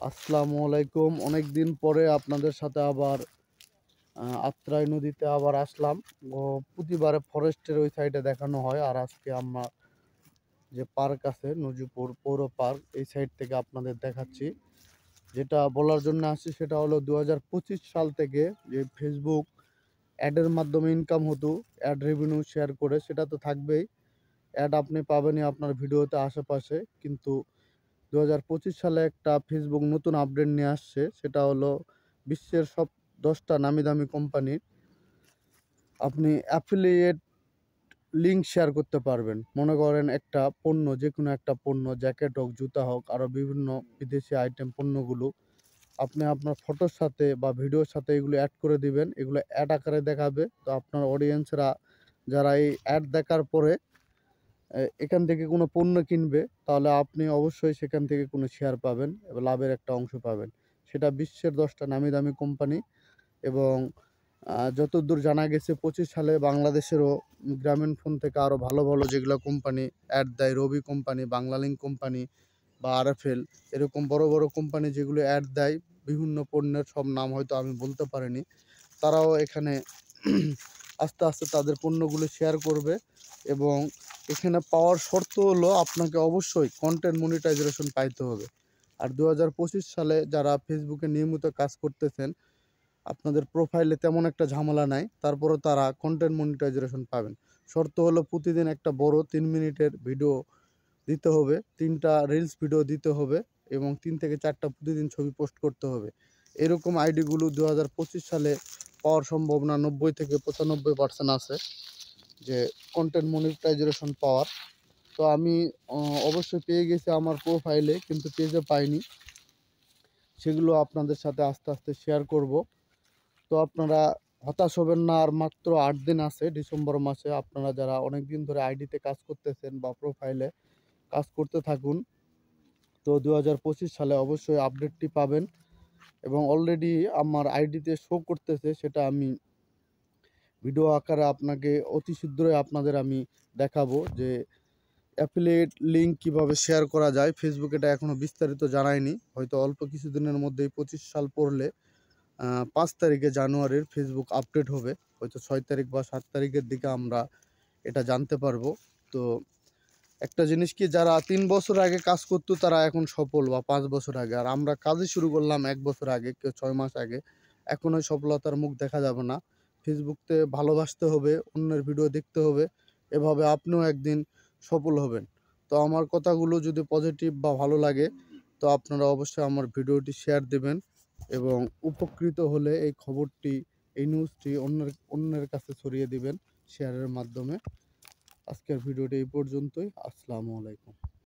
আসসালামু আলাইকুম। অনেকদিন পরে আপনাদের সাথে আবার আত্রাই নদীতে আবার আসলাম। প্রতিবারে ফরেস্টের ওই সাইডে দেখানো হয়, আর আজকে আমরা যে পার্ক আছে নজিপুর পৌর পার্ক, এই সাইড থেকে আপনাদের দেখাচ্ছি। যেটা বলার জন্য আসছি সেটা হলো 2025 সাল থেকে যে ফেসবুক অ্যাডের মাধ্যমে ইনকাম হতো, অ্যাড রেভিনিউ শেয়ার করে, সেটা তো থাকবেই। অ্যাড আপনি পাবেনই আপনার ভিডিওতে আশেপাশে, কিন্তু 2025 সালে একটা ফেসবুক নতুন আপডেট নিয়ে আসছে। সেটা হলো বিশ্বের সব 10টা নামি দামি কোম্পানির আপনি অ্যাফিলিয়েট লিঙ্ক শেয়ার করতে পারবেন। মনে করেন একটা পণ্য, যে কোনো একটা পণ্য, জ্যাকেট হোক, জুতা হোক, আরও বিভিন্ন বিদেশি আইটেম পণ্যগুলো আপনি আপনার ফটোর সাথে বা ভিডিওর সাথে এগুলো অ্যাড করে দিবেন। এগুলো অ্যাড আকারে দেখাবে। তো আপনার অডিয়েন্সরা যারা এই অ্যাড দেখার পরে এখান থেকে কোনো পণ্য কিনবে, তাহলে আপনি অবশ্যই সেখান থেকে কোনো শেয়ার পাবেন এবং লাভের একটা অংশ পাবেন। সেটা বিশ্বের 10টা নামি দামি কোম্পানি। এবং যতদূর জানা গেছে 25 সালে বাংলাদেশেরও গ্রামীণ ফোন থেকে আরও ভালো ভালো যেগুলো কোম্পানি অ্যাড দেয়, রবি কোম্পানি, বাংলালিংক কোম্পানি বা আরএফএল, এরকম বড় বড় কোম্পানি যেগুলো অ্যাড দেয় বিভিন্ন পণ্যের, সব নাম হয়তো আমি বলতে পারিনি, তারাও এখানে আস্তে আস্তে তাদের পণ্যগুলো শেয়ার করবে। এবং এখানে পাওয়ার শর্ত হলো আপনাকে অবশ্যই কন্টেন্ট মনিটাইজেশন পাইতে হবে। আর 2025 সালে যারা ফেসবুকে নিয়মিত কাজ করতেছেন, আপনাদের প্রোফাইলে তেমন একটা ঝামেলা নাই, তারপরও তারা কন্টেন্ট মনিটাইজেশন পাবেন। শর্ত হলো প্রতিদিন একটা বড় 3 মিনিটের ভিডিও দিতে হবে, 3টা রিলস ভিডিও দিতে হবে, এবং 3 থেকে 4টা প্রতিদিন ছবি পোস্ট করতে হবে। এরকম আইডিগুলো 2025 সালে পাওয়ার সম্ভাবনা 90 থেকে 95% আছে, যে কন্টেন্ট মনিটাইজেশন পাওয়ার। তো আমি অবশ্যই পেয়ে গেছি আমার প্রোফাইলে, কিন্তু পেজে পাইনি। সেগুলো আপনাদের সাথে আস্তে আস্তে শেয়ার করব। তো আপনারা হতাশ হবেন না, আর মাত্র 8 দিন আছে ডিসেম্বর মাসে। আপনারা যারা অনেক দিন ধরে আইডিতে কাজ করতেছেন বা প্রোফাইলে কাজ করতে থাকুন, তো 2025 সালে অবশ্যই আপডেটটি পাবেন। এবং অলরেডি আমার আইডিতে শো করতেছে, সেটা আমি ভিডিও আকারে আপনাকে অতি শীঘ্রই আপনাদের আমি দেখাবো যে অ্যাফিলিয়েট লিঙ্ক কিভাবে শেয়ার করা যায়। ফেসবুক এটা এখনও বিস্তারিত জানায়নি, হয়তো অল্প কিছুদিনের মধ্যেই 25 সাল পড়লে 5 তারিখে জানুয়ারির ফেসবুক আপডেট হবে। হয়তো 6 তারিখ বা 7 তারিখের দিকে আমরা এটা জানতে পারবো। তো একটা জিনিস কি, যারা 3 বছর আগে কাজ করতো তারা এখন সফল, বা 5 বছর আগে, আর আমরা কাজই শুরু করলাম 1 বছর আগে, কেউ 6 মাস আগে। এখন ওই সফলতার মুখ দেখা যাবে না। ফেসবুকতে ভালোবাসতে হবে, অন্যের ভিডিও দেখতে হবে, এভাবে আপনিও একদিন সফল হবেন। তো আমার কথাগুলো যদি পজিটিভ বা ভালো লাগে, তো আপনারা অবশ্যই আমার ভিডিওটি শেয়ার দেবেন, এবং উপকৃত হলে এই খবরটি, এই নিউজটি অন্যের কাছে ছড়িয়ে দিবেন শেয়ারের মাধ্যমে। আজকের ভিডিওটি এই পর্যন্তই। আসসালামু আলাইকুম।